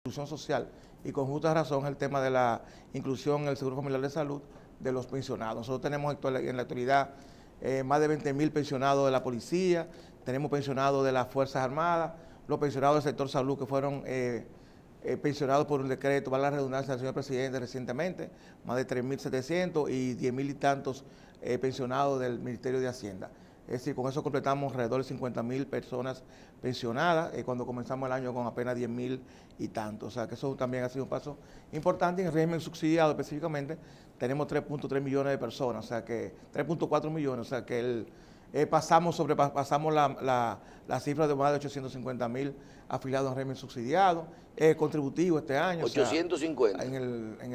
inclusión social, y con justa razón el tema de la inclusión en el Seguro Familiar de Salud de los pensionados. Nosotros tenemos en la actualidad más de 20.000 pensionados de la policía, tenemos pensionados de las Fuerzas Armadas, los pensionados del sector salud que fueron pensionados por un decreto, vale la redundancia del señor presidente recientemente, más de 3.700 y 10.000 y tantos pensionados del Ministerio de Hacienda. Es decir, con eso completamos alrededor de 50.000 personas pensionadas, cuando comenzamos el año con apenas 10.000 y tantos. O sea, que eso también ha sido un paso importante. En el régimen subsidiado específicamente tenemos 3.3 millones de personas, o sea que 3.4 millones, o sea que sobrepasamos la cifra de más de 850.000 afiliados en régimen subsidiado, contributivo este año. 850. O sea,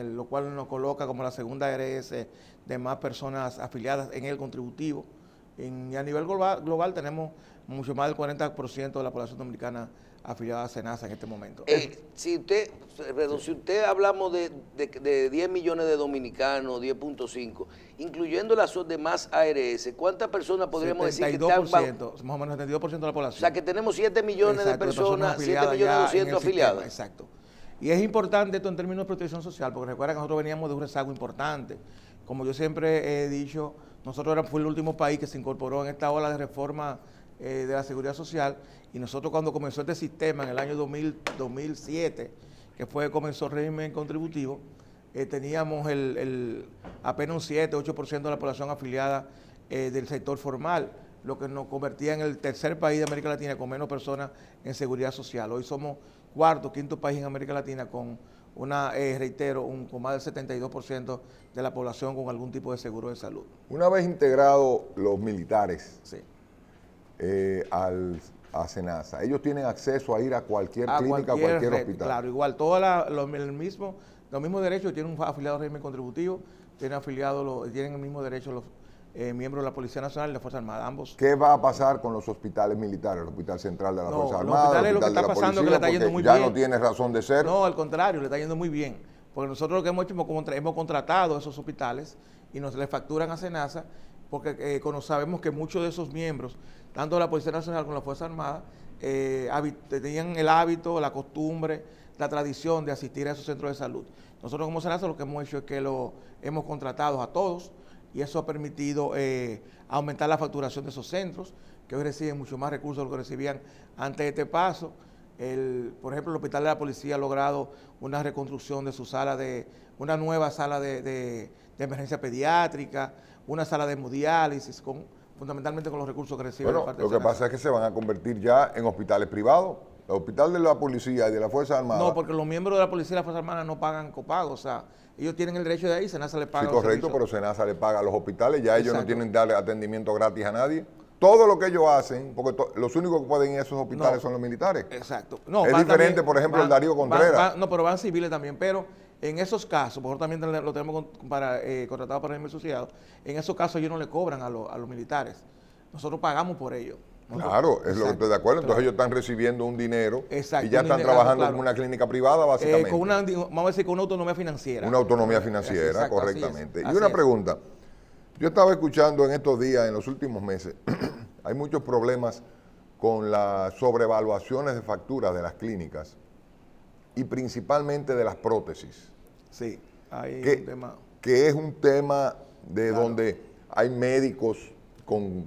lo cual nos coloca como la segunda ARS de más personas afiliadas en el contributivo. Y a nivel global tenemos mucho más del 40% de la población dominicana afiliada a SENASA en este momento. Si usted hablamos de 10 millones de dominicanos, 10.5, incluyendo las demás ARS, ¿cuántas personas podríamos decir que están? 72%, más o menos 72% de la población. O sea que tenemos 7 millones de personas 7 millones 200 afiliadas. Exacto. Y es importante esto en términos de protección social, porque recuerda que nosotros veníamos de un rezago importante. Como yo siempre he dicho, nosotros fuimos el último país que se incorporó en esta ola de reforma de la seguridad social, y nosotros cuando comenzó este sistema en el año 2007, que comenzó el régimen contributivo, teníamos apenas un 7-8% de la población afiliada del sector formal, lo que nos convertía en el tercer país de América Latina con menos personas en seguridad social. Hoy somos cuarto, quinto país en América Latina con con más del 72% de la población con algún tipo de seguro de salud. Una vez integrados los militares sí. A SENASA, ellos tienen acceso a ir a cualquier clínica, a cualquier hospital. Claro, igual, los mismos derechos, tienen un afiliado al régimen contributivo, tienen el mismo derecho los miembros de la Policía Nacional y la Fuerza Armada, ambos. ¿Qué va a pasar con los hospitales militares, el Hospital Central de la Fuerza Armada, el hospital de la Policía, que le está yendo muy ya bien. No tiene razón de ser? No, al contrario, le está yendo muy bien, porque nosotros lo que hemos hecho hemos contratado esos hospitales y les facturan a SENASA, porque sabemos que muchos de esos miembros, tanto de la Policía Nacional como de la Fuerza Armada, tenían el hábito, la costumbre, la tradición de asistir a esos centros de salud. Nosotros como SENASA lo que hemos hecho es que hemos contratado a todos, y eso ha permitido aumentar la facturación de esos centros, que hoy reciben mucho más recursos de lo que recibían antes de este paso. Por ejemplo, el Hospital de la Policía ha logrado una reconstrucción de una nueva sala de emergencia pediátrica, una sala de hemodiálisis, fundamentalmente con los recursos que reciben. Bueno, lo que pasa es que se van a convertir ya en hospitales privados. El hospital de la Policía y de la Fuerza Armada. No, porque los miembros de la Policía y la Fuerza Armada no pagan copago, o sea, ellos tienen el derecho de ahí, SENASA le paga. Sí, correcto, pero SENASA le paga a los hospitales, ya ellos no tienen que darle atendimiento gratis a nadie. Todo lo que ellos hacen, porque los únicos que pueden ir a esos hospitales son los militares. Exacto. Es diferente, también, por ejemplo, el Darío Contreras. Pero van civiles también, pero en esos casos, por también lo tenemos contratado para el régimen asociado, en esos casos ellos no le cobran a los militares, nosotros pagamos por ellos. Claro, es lo que estoy de acuerdo. Entonces ellos están recibiendo un dinero y ya están trabajando en una clínica privada, básicamente. Vamos a decir, con una autonomía financiera. Una autonomía financiera, correctamente. Y una pregunta. Yo estaba escuchando en estos días, en los últimos meses, hay muchos problemas con las sobrevaluaciones de facturas de las clínicas y principalmente de las prótesis. Sí, hay un tema. Que es un tema de donde hay médicos con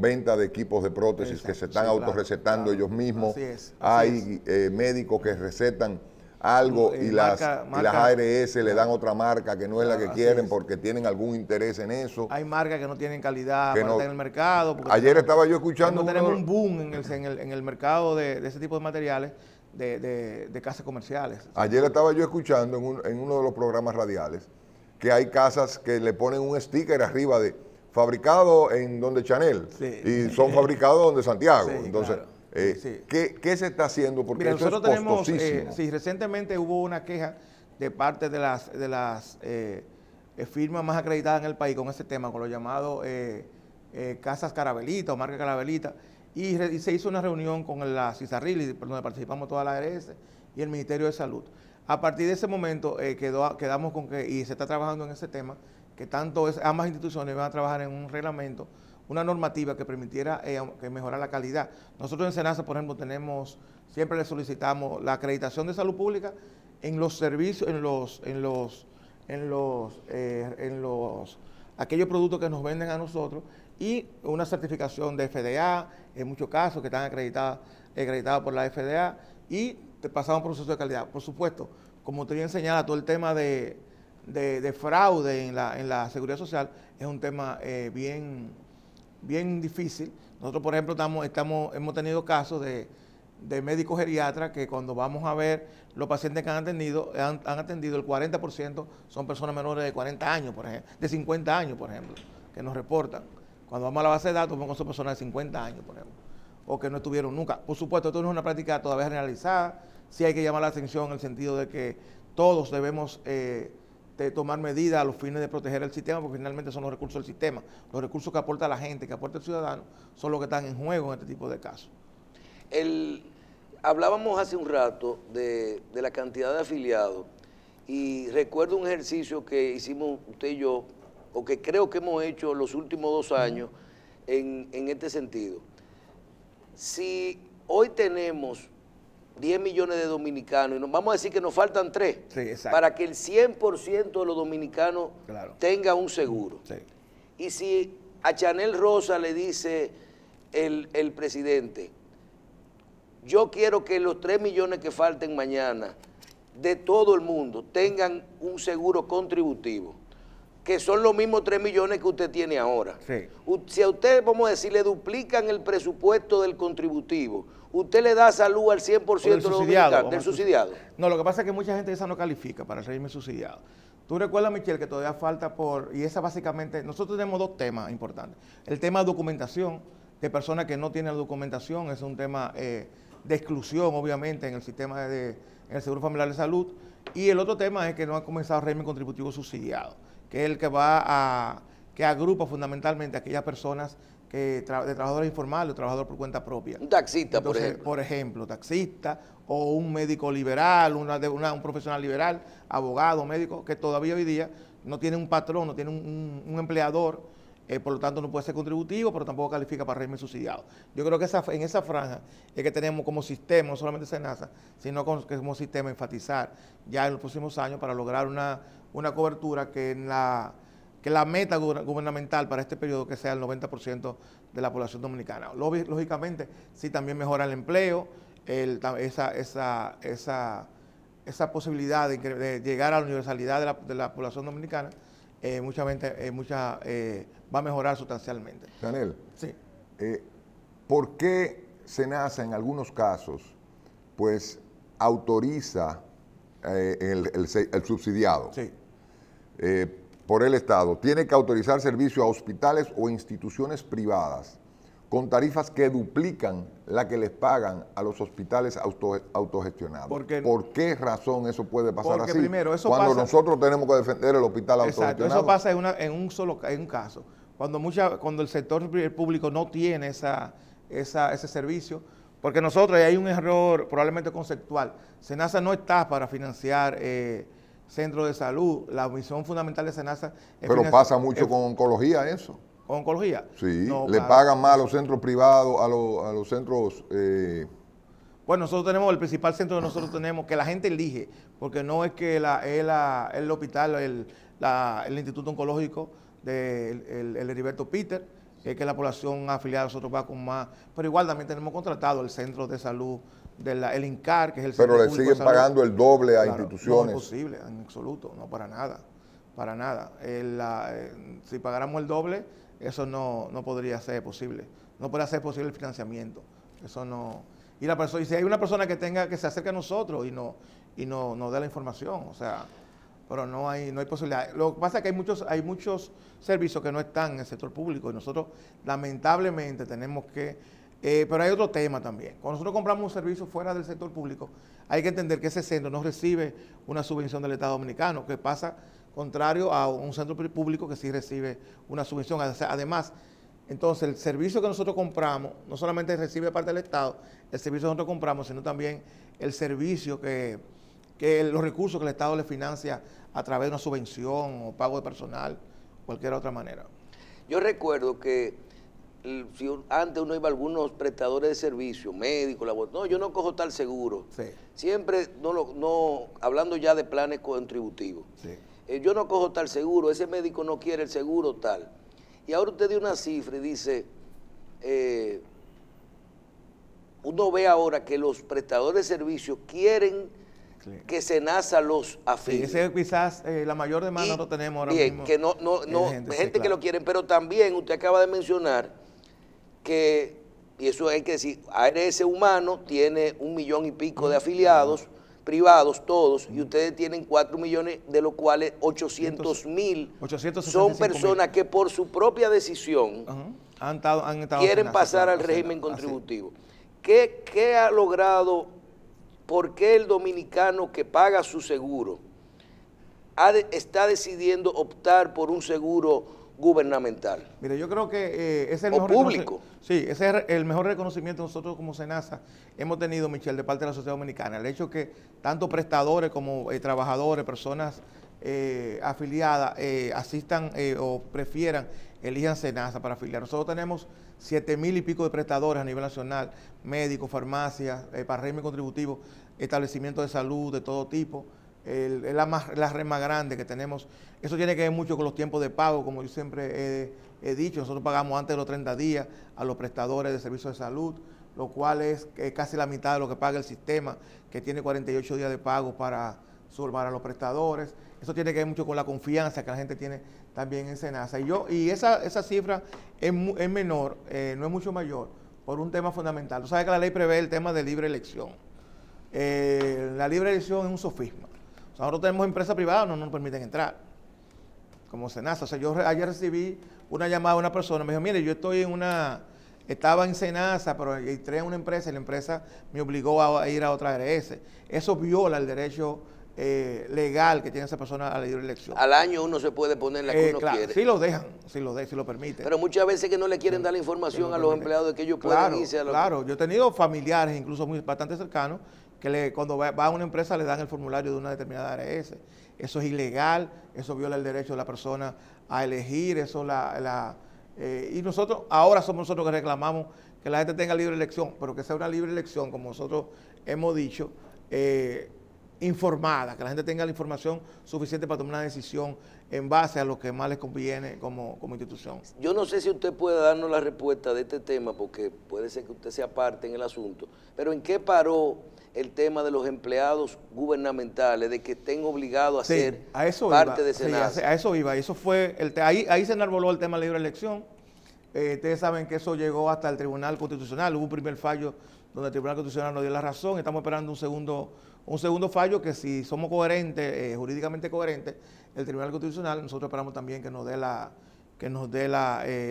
venta de equipos de prótesis que se están autorrecetando ellos mismos. Hay médicos que recetan algo y las ARS le dan otra marca que no es la que quieren porque tienen algún interés en eso. Hay marcas que no tienen calidad en el mercado. Ayer estaba yo escuchando... No tenemos un boom en el mercado de ese tipo de materiales de casas comerciales. Ayer estaba yo escuchando en uno de los programas radiales que hay casas que le ponen un sticker arriba de fabricado en donde Chanel y son fabricados donde Santiago. Entonces, claro. ¿Qué se está haciendo? Porque eso es costosísimo. Recientemente hubo una queja de parte de las firmas más acreditadas en el país con ese tema, con lo llamado Casas Carabelita o Marca Carabelita, y se hizo una reunión con la CISARRIL, donde participamos toda la ARS y el Ministerio de Salud. A partir de ese momento quedamos con y se está trabajando en ese tema, que ambas instituciones van a trabajar en un reglamento, una normativa que permitiera que mejorar la calidad. Nosotros en SENASA, por ejemplo, tenemos siempre le solicitamos la acreditación de salud pública en los servicios, aquellos productos que nos venden a nosotros, y una certificación de FDA, en muchos casos que están acreditadas por la FDA, y te pasamos un proceso de calidad. Por supuesto, como usted bien señala, todo el tema de fraude en la seguridad social es un tema bien difícil. Nosotros, por ejemplo, hemos tenido casos de médicos geriatras que cuando vamos a ver los pacientes que han atendido, el 40% son personas menores de 40 años, por ejemplo, de 50 años, por ejemplo, que nos reportan. Cuando vamos a la base de datos, vemos que son personas de 50 años, por ejemplo, o que no estuvieron nunca. Por supuesto, esto no es una práctica todavía generalizada. Sí hay que llamar la atención en el sentido de que todos debemos de tomar medidas a los fines de proteger el sistema, porque finalmente son los recursos del sistema. Los recursos que aporta la gente, que aporta el ciudadano, son los que están en juego en este tipo de casos. Hablábamos hace un rato de la cantidad de afiliados, y recuerdo un ejercicio que hicimos usted y yo, o que creo que hemos hecho los últimos 2 años en este sentido. Si hoy tenemos 10 millones de dominicanos, y nos vamos a decir que nos faltan 3, sí, para que el 100% de los dominicanos tenga un seguro. Sí. Y si a Chanel Rosa le dice el presidente, yo quiero que los 3 millones que falten mañana de todo el mundo tengan un seguro contributivo, que son los mismos 3 millones que usted tiene ahora. Sí. Si a usted, vamos a decir, le duplican el presupuesto del contributivo, usted le da salud al 100% de los dominicanos, del subsidiado. No, lo que pasa es que mucha gente esa no califica para el régimen subsidiado. Tú recuerdas, Michelle, que todavía falta y esa básicamente, nosotros tenemos 2 temas importantes. El tema de documentación, de personas que no tienen documentación, es un tema de exclusión, obviamente, en el sistema en el Seguro Familiar de Salud. Y el otro tema es que no ha comenzado el régimen contributivo subsidiado, que es el que agrupa fundamentalmente a aquellas personas de trabajadores informales o trabajadores por cuenta propia. Un taxista, entonces, por ejemplo, taxista, o un médico liberal, un profesional liberal, abogado, médico, que todavía hoy día no tiene un patrón, no tiene un empleador, por lo tanto no puede ser contributivo, pero tampoco califica para régimen subsidiado. Yo creo que en esa franja es que tenemos como sistema, no solamente SENASA, sino como sistema enfatizar ya en los próximos años para lograr una cobertura que la meta gubernamental para este periodo que sea el 90% de la población dominicana. Lógicamente, sí también mejora el empleo, esa posibilidad de llegar a la universalidad de la población dominicana, va a mejorar sustancialmente. Chanel, sí. ¿Por qué SENASA en algunos casos pues autoriza el subsidiado? Sí. Por el Estado, tiene que autorizar servicio a hospitales o instituciones privadas con tarifas que duplican la que les pagan a los hospitales autogestionados? ¿Por qué razón eso puede pasar así? Primero, cuando nosotros tenemos que defender el hospital autogestionado. Eso pasa en un caso. Cuando el sector público no tiene ese servicio, porque nosotros, hay un error probablemente conceptual. SENASA no está para financiar centros de salud. La misión fundamental de SENASA es Pero pasa mucho con oncología eso. ¿Con oncología? Sí, no, le pagan más a los centros privados, a los centros... Bueno, nosotros tenemos, el principal centro que nosotros tenemos, que la gente elige, porque no es que el hospital, el Instituto Oncológico el Heriberto Peter, que la población afiliada a nosotros va con más, pero igual también tenemos contratado el centro de salud, el INCAR, que es el centro público de salud. Pero le siguen pagando el doble a instituciones. No es posible, en absoluto, no, para nada, para nada. Si pagáramos el doble, eso no podría ser posible, no podría ser posible el financiamiento, eso no. Y si hay una persona que se acerque a nosotros y nos dé la información, o sea, pero no hay posibilidad. Lo que pasa es que hay muchos servicios que no están en el sector público y nosotros lamentablemente tenemos que, pero hay otro tema también. Cuando nosotros compramos un servicio fuera del sector público, hay que entender que ese centro no recibe una subvención del Estado Dominicano, que pasa contrario a un centro público que sí recibe una subvención. Además, entonces el servicio que nosotros compramos no solamente recibe parte del Estado, el servicio que nosotros compramos, sino también el servicio los recursos que el Estado le financia a través de una subvención o pago de personal, cualquier otra manera. Yo recuerdo que si antes uno iba a algunos prestadores de servicios, médicos, no, yo no cojo tal seguro. Sí. Siempre, hablando ya de planes contributivos, sí. Yo no cojo tal seguro, ese médico no quiere el seguro tal. Y ahora usted dio una cifra y dice, uno ve ahora que los prestadores de servicios quieren que SENASA los afilie. Sí, ese quizás la mayor demanda no tenemos ahora bien, mismo. que gente que lo quieren, pero también usted acaba de mencionar que, y eso hay que decir, ARS Humano tiene 1 millón y pico de afiliados, privados todos, y ustedes tienen 4 millones, de los cuales 800.000 son personas que por su propia decisión han estado quieren pasar al régimen contributivo. ¿Qué ha logrado? ¿Por qué el dominicano que paga su seguro está decidiendo optar por un seguro gubernamental? Mire, yo creo que es el mejor público. Sí, ese es el mejor reconocimiento nosotros como SENASA hemos tenido, Michelle, de parte de la sociedad dominicana. El hecho que tanto prestadores como trabajadores, personas afiliadas, asistan o prefieran, elijan SENASA para afiliar. Nosotros tenemos 7,000 y pico de prestadores a nivel nacional, médicos, farmacias, para régimen contributivo, establecimientos de salud de todo tipo. Es la red más grande que tenemos. Eso tiene que ver mucho con los tiempos de pago, como yo siempre he dicho. Nosotros pagamos antes de los 30 días a los prestadores de servicios de salud, lo cual es casi la mitad de lo que paga el sistema, que tiene 48 días de pago para los prestadores. Eso tiene que ver mucho con la confianza que la gente tiene también en SENASA. Y esa cifra es menor, no es mucho mayor, por un tema fundamental. Tú sabes que la ley prevé el tema de libre elección. La libre elección es un sofisma. O sea, nosotros tenemos empresas privadas, no nos permiten entrar, como SENASA. O sea, yo ayer recibí una llamada de una persona, me dijo, mire, yo estaba en SENASA, pero entré en una empresa y la empresa me obligó a ir a otra ARS. Eso viola el derecho legal que tiene esa persona a la libre elección. Al año uno se puede poner la que uno quiere. Sí lo dejan, sí lo permiten. Pero muchas veces que no le quieren dar la información a los empleados de que ellos pueden irse a Claro, yo he tenido familiares, incluso bastante cercanos, que cuando va a una empresa le dan el formulario de una determinada ARS. Eso es ilegal, eso viola el derecho de la persona a elegir, y ahora somos nosotros que reclamamos que la gente tenga libre elección, pero que sea una libre elección, como nosotros hemos dicho, informada, que la gente tenga la información suficiente para tomar una decisión en base a lo que más les conviene como institución. Yo no sé si usted puede darnos la respuesta de este tema, porque puede ser que usted sea parte en el asunto, pero ¿en qué paró el tema de los empleados gubernamentales, de que estén obligados a ser parte de SENASA? Sí, a eso iba, y eso fue, ahí se enarboló el tema de libre elección. Ustedes saben que eso llegó hasta el Tribunal Constitucional, hubo un primer fallo donde el Tribunal Constitucional nos dio la razón, estamos esperando un segundo fallo que si somos coherentes, jurídicamente coherentes, el Tribunal Constitucional, nosotros esperamos también que nos dé la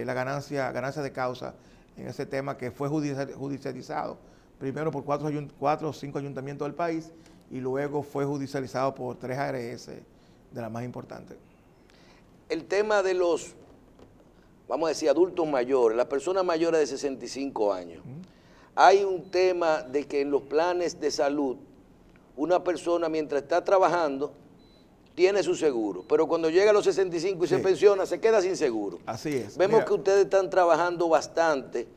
ganancia de causa en ese tema que fue judicializado, primero por 4 o 5 ayuntamientos del país y luego fue judicializado por 3 ARS de las más importantes. El tema de los, vamos a decir, adultos mayores, las personas mayores de 65 años. Hay un tema de que en los planes de salud, una persona mientras está trabajando tiene su seguro, pero cuando llega a los 65 y se pensiona, se queda sin seguro. Así es. Vemos que ustedes están trabajando bastante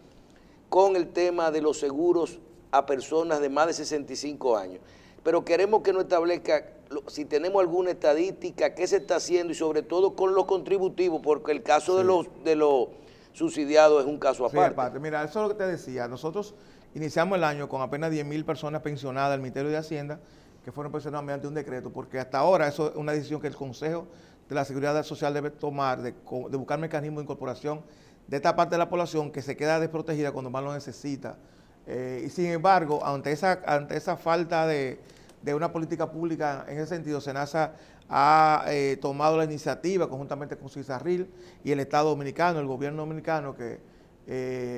con el tema de los seguros a personas de más de 65 años, pero queremos que nos establezca si tenemos alguna estadística, qué se está haciendo y sobre todo con los contributivos, porque el caso de los subsidiados es un caso aparte. Sí, aparte. Mira, eso es lo que te decía. Nosotros iniciamos el año con apenas 10,000 personas pensionadas del Ministerio de Hacienda, que fueron pensionadas mediante un decreto, porque hasta ahora eso es una decisión que el Consejo de la Seguridad Social debe tomar, de buscar mecanismos de incorporación de esta parte de la población que se queda desprotegida cuando más lo necesita. Y sin embargo, ante esa falta de una política pública en ese sentido, SENASA ha tomado la iniciativa conjuntamente con Suizarril y el Estado Dominicano, el gobierno dominicano, que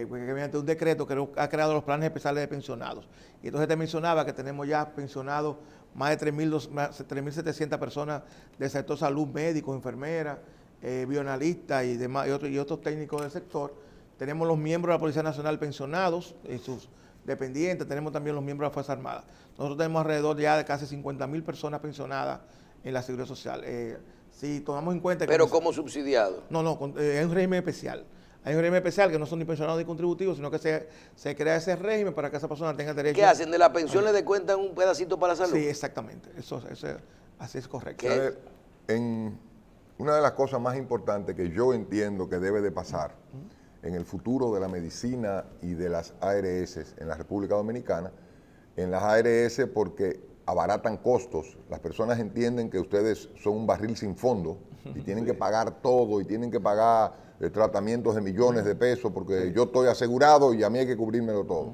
mediante un decreto que ha creado los planes especiales de pensionados. Y entonces te mencionaba que tenemos ya pensionados más de 3.700 personas del sector salud, médicos, enfermeras, bioanalistas y demás, y otros técnicos del sector. Tenemos los miembros de la Policía Nacional pensionados y sus dependientes, tenemos también los miembros de las Fuerzas Armadas. Nosotros tenemos alrededor ya de casi 50,000 personas pensionadas en la Seguridad Social. Si tomamos en cuenta que... ¿Pero como subsidiado? No, es un régimen especial. Hay un régimen especial que no son ni pensionados ni contributivos, sino que se crea ese régimen para que esa persona tenga derecho. ¿Qué hacen? ¿De la pensión le descuentan un pedacito para la salud? Sí, exactamente. Eso así es correcto. Una de las cosas más importantes que yo entiendo que debe de pasar en el futuro de la medicina y de las ARS en la República Dominicana, en las ARS porque abaratan costos, las personas entienden que ustedes son un barril sin fondo y tienen que pagar todo y tienen que pagar tratamientos de millones de pesos porque yo estoy asegurado y a mí hay que cubrírmelo todo.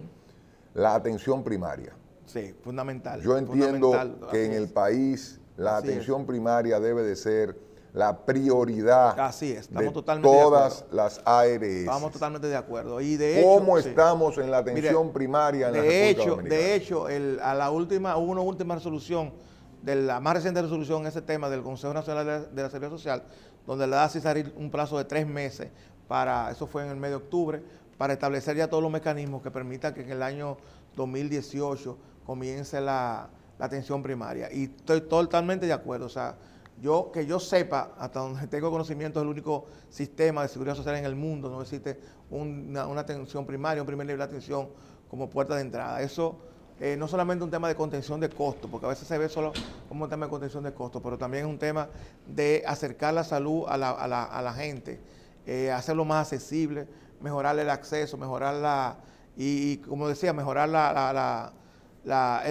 La atención primaria. Sí, fundamental. Yo entiendo que en el país la atención primaria debe de ser la prioridad de todas las ARS. Estamos totalmente de acuerdo. Y de hecho, ¿cómo estamos en la atención primaria en la República Dominicana? De hecho, hubo una última resolución, de la más reciente resolución en ese tema del Consejo Nacional de la Seguridad Social, donde le da a CISARIL un plazo de 3 meses eso fue en el mes de octubre, para establecer ya todos los mecanismos que permitan que en el año 2018 comience la atención primaria. Y estoy totalmente de acuerdo. O sea, que yo sepa, hasta donde tengo conocimiento, es el único sistema de seguridad social en el mundo, no existe una atención primaria, un primer nivel de atención como puerta de entrada. Eso no solamente un tema de contención de costos, porque a veces se ve solo como un tema de contención de costos, pero también es un tema de acercar la salud a la gente, hacerlo más accesible, mejorar el acceso, mejorar y como decía, mejorar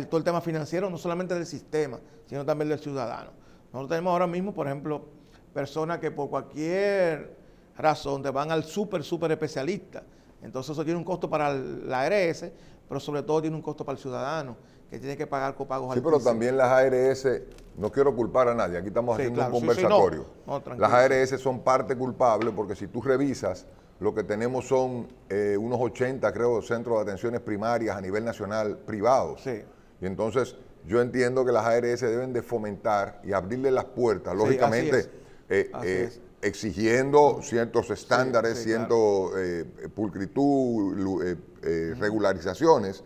todo el tema financiero, no solamente del sistema, sino también del ciudadano. Nosotros tenemos ahora mismo, por ejemplo, personas que por cualquier razón te van al súper especialista. Entonces eso tiene un costo para la ARS, pero sobre todo tiene un costo para el ciudadano, que tiene que pagar copagos altísimos. Pero también las ARS, no quiero culpar a nadie, aquí estamos haciendo un conversatorio. Las ARS son parte culpable porque si tú revisas, lo que tenemos son unos 80, creo, centros de atenciones primarias a nivel nacional privados. Sí. Y entonces yo entiendo que las ARS deben de fomentar y abrirle las puertas, lógicamente exigiendo ciertos estándares, pulcritud, regularizaciones,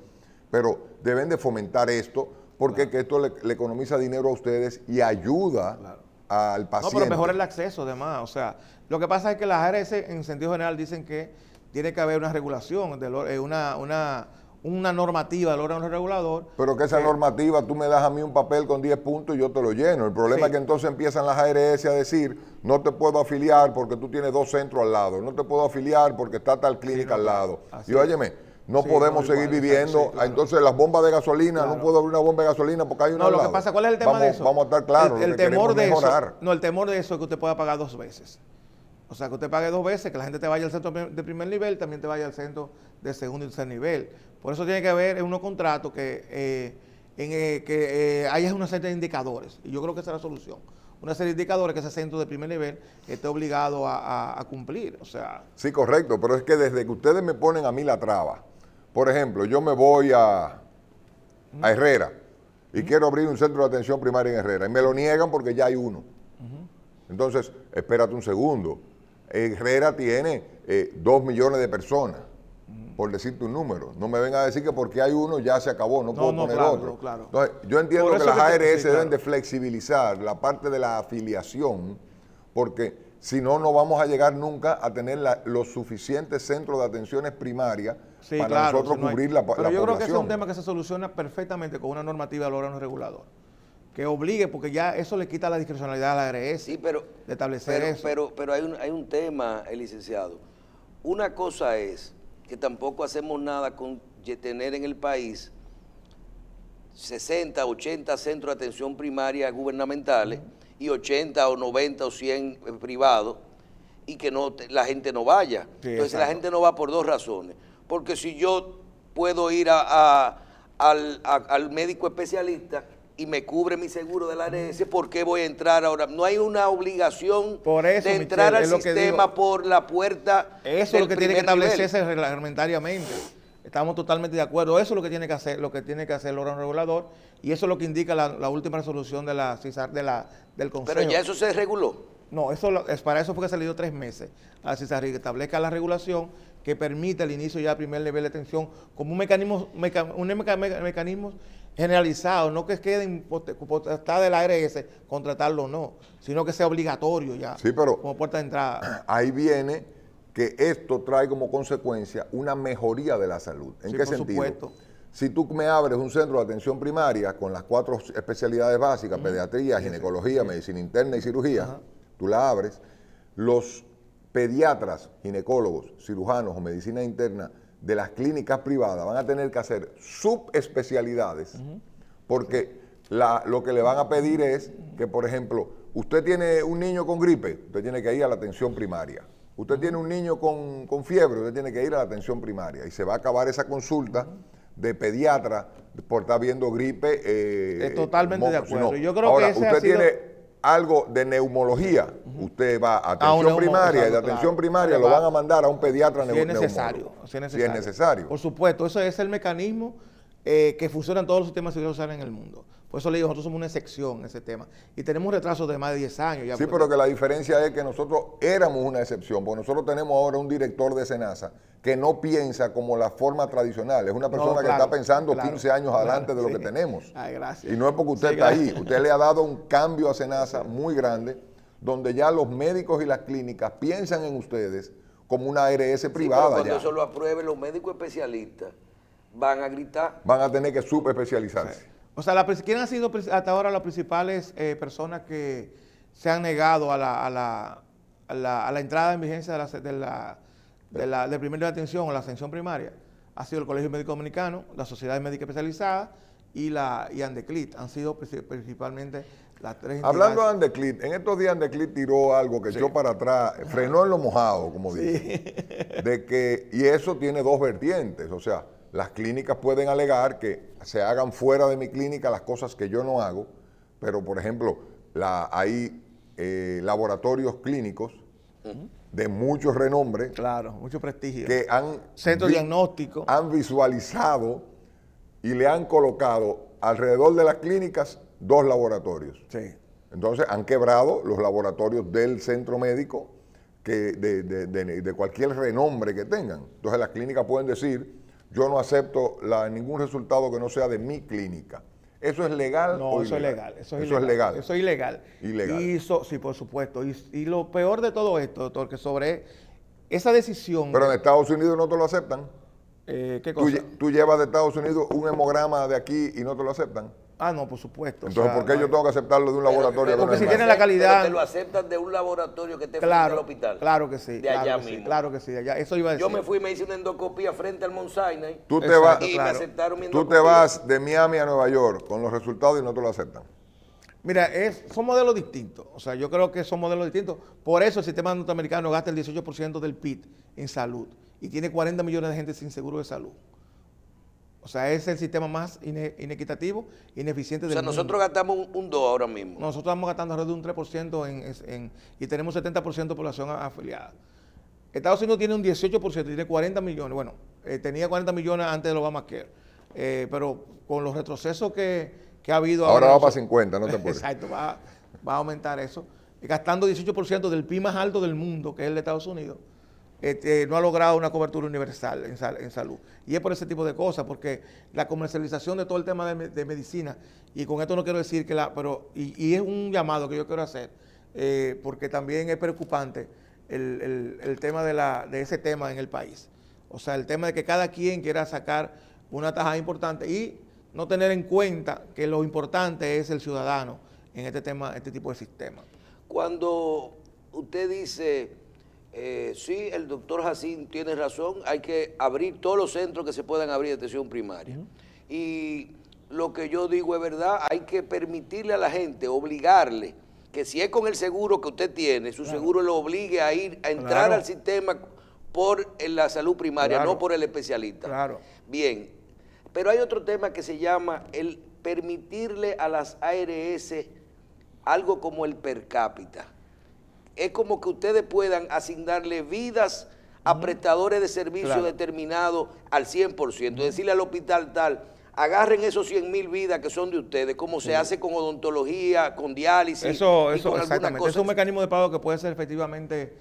pero deben de fomentar esto porque que esto le economiza dinero a ustedes y ayuda al paciente. No, pero mejora el acceso además. O sea, lo que pasa es que las ARS en sentido general dicen que tiene que haber una regulación, una normativa del órgano regulador. Pero que esa normativa, tú me das a mí un papel con 10 puntos y yo te lo lleno. El problema es que entonces empiezan las ARS a decir, no te puedo afiliar porque tú tienes 2 centros al lado, no te puedo afiliar porque está tal clínica al lado. Y óyeme, no podemos seguir viviendo. Entonces las bombas de gasolina, no puedo abrir una bomba de gasolina porque hay una al lado. Lo que pasa, ¿cuál es el tema de eso? Vamos a estar claros, el temor de eso. No, el temor de eso es que usted pueda pagar 2 veces. O sea, que usted pague 2 veces, que la gente te vaya al centro de primer nivel, también te vaya al centro de segundo y tercer nivel. Por eso tiene que haber en unos contratos que haya una serie de indicadores. Y yo creo que esa es la solución. Una serie de indicadores que ese centro de primer nivel esté obligado a cumplir. O sea. Sí, correcto, pero es que desde que ustedes me ponen a mí la traba, por ejemplo, yo me voy a Herrera y quiero abrir un centro de atención primaria en Herrera y me lo niegan porque ya hay uno. Entonces, espérate un segundo. Herrera tiene 2 millones de personas, por decirte un número. No me vengan a decir que porque hay uno ya se acabó, no puedo poner otro. Claro. Entonces, yo entiendo que las ARS deben de flexibilizar la parte de la afiliación, porque si no, no vamos a llegar nunca a tener los suficientes centros de atenciones primarias para nosotros cubrir la población. Pero yo creo que ese es un tema que se soluciona perfectamente con una normativa del órgano regulador, que obligue, porque ya eso le quita la discrecionalidad a la ARS, sí, pero, de establecer eso. Pero hay un tema, licenciado. Una cosa es que tampoco hacemos nada con tener en el país 60, 80 centros de atención primaria gubernamentales y 80 o 90 o 100 privados y que la gente no vaya. Sí, entonces exacto. La gente no va por 2 razones. Porque si yo puedo ir al médico especialista y me cubre mi seguro de la ARS, ¿por qué voy a entrar ahora? No hay una obligación de entrar al sistema por la puerta. Eso es lo que tiene que establecerse reglamentariamente. Estamos totalmente de acuerdo. Eso es lo que tiene que hacer, el órgano regulador, y eso es lo que indica la última resolución de la CISAR, del Consejo. Pero ya eso se reguló. No, para eso fue que salió 3 meses a la CISAR, que establezca la regulación que permite el inicio ya del primer nivel de atención como un mecanismo generalizado, no que quede en potestad de la ARS contratarlo o no, sino que sea obligatorio ya, sí, pero como puerta de entrada. Ahí viene que esto trae como consecuencia una mejoría de la salud. ¿En qué sentido? Supuesto. Si tú me abres un centro de atención primaria con las 4 especialidades básicas, pediatría, ginecología, medicina interna y cirugía, tú la abres, los pediatras, ginecólogos, cirujanos o medicina interna de las clínicas privadas van a tener que hacer subespecialidades porque lo que le van a pedir es que, por ejemplo, usted tiene un niño con gripe, usted tiene que ir a la atención primaria. Usted tiene un niño con fiebre, usted tiene que ir a la atención primaria y se va a acabar esa consulta de pediatra por estar viendo gripe. Totalmente de acuerdo. No. Yo creo Ahora, que ese usted ha sido... tiene algo de neumología, usted va a atención primaria y de atención primaria lo van a mandar a un pediatra neumólogo. Si es necesario. Por supuesto, eso es el mecanismo que funciona en todos los sistemas de seguridad social en el mundo. Por eso le digo, nosotros somos una excepción en ese tema. Y tenemos un retraso de más de 10 años. Ya sí, pero que la diferencia es que nosotros éramos una excepción, porque nosotros tenemos ahora un director de SENASA que no piensa como la forma tradicional. Es una persona que está pensando 15 años adelante de lo que tenemos. Ay, gracias. Y no es porque usted está ahí. Usted le ha dado un cambio a SENASA muy grande, donde ya los médicos y las clínicas piensan en ustedes como una ARS privada. Pero cuando eso lo aprueben los médicos especialistas, van a gritar. Van a tener que subespecializarse. Sí. O sea, ¿quiénes han sido hasta ahora las principales personas que se han negado a la entrada en vigencia del primer de atención o la atención primaria? Ha sido el Colegio Médico Dominicano, la Sociedad Médica Especializada y Andeclit. Han sido principalmente las 3 entidades. Hablando de Andeclit, en estos días Andeclit tiró algo que echó para atrás, frenó en lo mojado, como dice. Y eso tiene 2 vertientes, o sea, las clínicas pueden alegar que se hagan fuera de mi clínica las cosas que yo no hago, pero por ejemplo, hay laboratorios clínicos de mucho renombre. Claro, mucho prestigio. Que centro diagnóstico. Han visualizado y le han colocado alrededor de las clínicas 2 laboratorios. Sí. Entonces han quebrado los laboratorios del centro médico de cualquier renombre que tengan. Entonces las clínicas pueden decir, yo no acepto ningún resultado que no sea de mi clínica. ¿Eso es legal? No, eso es legal. Eso es legal. Eso es ilegal. Ilegal. Sí, por supuesto. Y lo peor de todo esto, doctor, que sobre esa decisión... Pero en Estados Unidos no te lo aceptan. ¿Qué cosa? Tú llevas de Estados Unidos un hemograma de aquí y no te lo aceptan. Ah, no, por supuesto. Entonces, ¿por qué yo tengo que aceptarlo de un laboratorio? Porque si tiene la calidad... Pero te lo aceptan de un laboratorio que esté frente al hospital. Claro que sí. De allá mismo. Claro que sí, de allá. Eso iba a decir. Yo me fui y me hice una endoscopía frente al Mount Sinai. Tú te vas, y me aceptaron mi endoscopía. Tú te vas de Miami a Nueva York con los resultados y no te lo aceptan. Mira, son modelos distintos. O sea, yo creo que son modelos distintos. Por eso el sistema norteamericano gasta el 18% del PIB en salud y tiene 40 millones de gente sin seguro de salud. O sea, es el sistema más inequitativo, ineficiente del mundo. O sea, nosotros gastamos un 2 ahora mismo. Nosotros estamos gastando alrededor de un 3% y tenemos 70% de población afiliada. Estados Unidos tiene un 18%, tiene 40 millones. Bueno, tenía 40 millones antes del Obamacare. Pero con los retrocesos que ha habido... Ahora va para 50, no te apures. Exacto, va a aumentar eso. Gastando 18% del PIB más alto del mundo, que es el de Estados Unidos. No ha logrado una cobertura universal en salud. Y es por ese tipo de cosas, porque la comercialización de todo el tema de medicina, y con esto no quiero decir que y es un llamado que yo quiero hacer, porque también es preocupante el tema de ese tema en el país. O sea, el tema de que cada quien quiera sacar una tajada importante y no tener en cuenta que lo importante es el ciudadano en este tipo de sistema. Cuando usted dice... sí, el doctor Jacín tiene razón, hay que abrir todos los centros que se puedan abrir de atención primaria. Y lo que yo digo es verdad, hay que permitirle a la gente, obligarle, que si es con el seguro que usted tiene, su seguro lo obligue a entrar al sistema por la salud primaria, no por el especialista. Claro. Bien, pero hay otro tema que se llama el permitirle a las ARS algo como el per cápita. Es como que ustedes puedan asignarle vidas a prestadores de servicios determinados al 100%. Decirle al hospital tal, agarren esos 100,000 vidas que son de ustedes, como se hace con odontología, con diálisis. Eso exactamente. Es un mecanismo de pago que puede ser efectivamente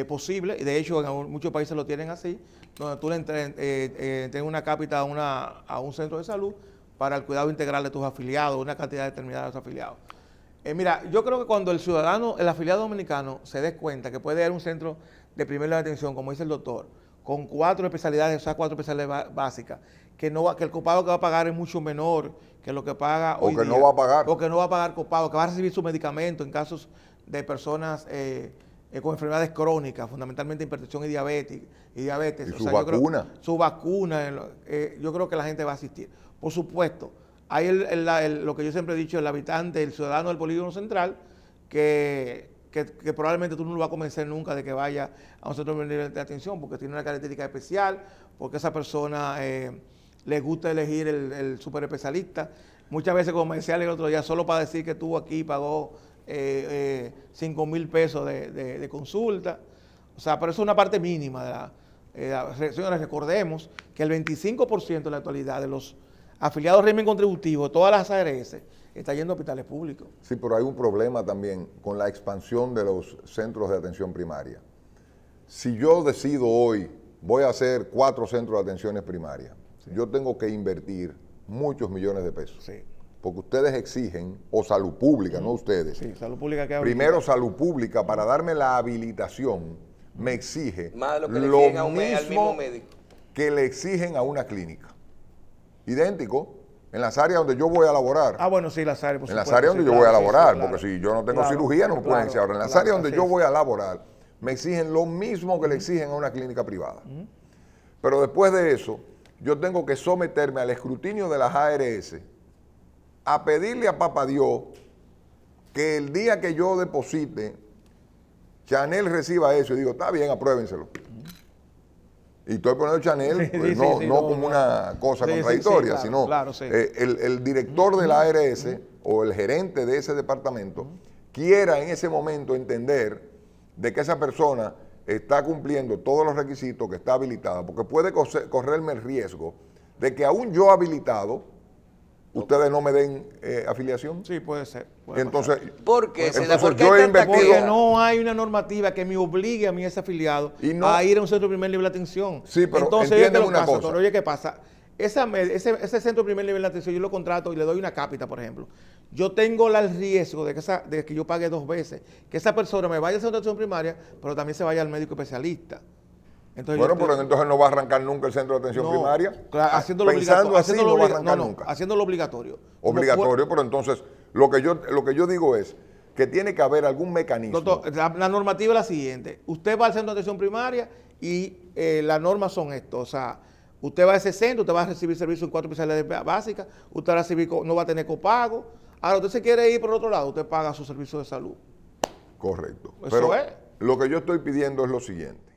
posible, y de hecho en muchos países lo tienen así, donde tú le entregas una cápita a un centro de salud para el cuidado integral de tus afiliados, una cantidad determinada de tus afiliados. Mira, yo creo que cuando el afiliado dominicano se dé cuenta que puede haber un centro de primera atención, como dice el doctor, con 4 especialidades, o sea, 4 especialidades básicas, que el copago que va a pagar es mucho menor que lo que paga hoy día. O que no va a pagar. O que no va a pagar copago, que va a recibir su medicamento en casos de personas con enfermedades crónicas, fundamentalmente hipertensión y diabetes. Y su vacuna. Su vacuna, yo creo que la gente va a asistir. Por supuesto, hay lo que yo siempre he dicho, el habitante, el ciudadano del polígono central, que probablemente tú no lo vas a convencer nunca de que vaya a un centro de atención, porque tiene una característica especial, porque esa persona le gusta elegir el super especialista. Muchas veces, como me decía el otro día, solo para decir que estuvo aquí pagó 5,000 pesos de consulta. O sea, pero eso es una parte mínima de señores, recordemos que el 25% en la actualidad de los afiliados al régimen contributivo, todas las ARS, está yendo a hospitales públicos. Sí, pero hay un problema también con la expansión de los centros de atención primaria. Si yo decido hoy, voy a hacer 4 centros de atenciones primarias, sí, yo tengo que invertir muchos millones de pesos. Sí. Porque ustedes exigen, o salud pública, no ustedes. Sí, salud pública que primero salud pública, para darme la habilitación, me exige más lo que lo le exigen al mismo mismo médico que le exigen a una clínica. Idéntico. En las áreas donde yo voy a laborar. Ah, bueno, sí, las áreas, por en supuesto. las áreas donde sí, yo voy a claro, laborar, sí, claro. porque si yo no tengo Claro, cirugía no me pueden claro, decir. Ahora, en las claro, áreas donde así yo es. voy a laborar, me exigen lo mismo que le exigen a una clínica privada. Pero después de eso, yo tengo que someterme al escrutinio de las ARS, a pedirle a Papá Dios que el día que yo deposite, Chanel reciba eso. Y digo, está bien, apruébenselo. Y estoy poniendo Chanel, pues, no como una cosa contradictoria, claro, sino claro, sí. El director de la ARS o el gerente de ese departamento quiera en ese momento entender de que esa persona está cumpliendo todos los requisitos, que está habilitada, porque puede correrme el riesgo de que aún yo habilitado, ustedes no me den afiliación. Sí, puede ser. Entonces, porque yo he invertido. Porque no hay una normativa que me obligue a mí, ese afiliado, a ir a un centro de primer nivel de atención. Sí, pero entonces, entienden una cosa. Oye, ¿qué pasa? Ese centro de primer nivel de atención yo lo contrato y le doy una cápita, por ejemplo. Yo tengo el riesgo de que yo pague 2 veces, que esa persona me vaya al centro de atención primaria, pero también se vaya al médico especialista. Entonces, bueno, pero entonces no va a arrancar nunca el centro de atención primaria. Claro, haciéndolo Pensando así, no va a arrancar no, nunca. haciéndolo obligatorio. Obligatorio, pero entonces lo que yo digo es que tiene que haber algún mecanismo. Doctor, la normativa es la siguiente. Usted va al centro de atención primaria y las normas son esto. O sea, usted va a ese centro, usted va a recibir servicios en 4 especialidades básicas, usted va a recibir, no va a tener copago. Ahora, usted se quiere ir por otro lado, usted paga su servicio de salud. Correcto. Eso pero es. lo que yo estoy pidiendo es lo siguiente.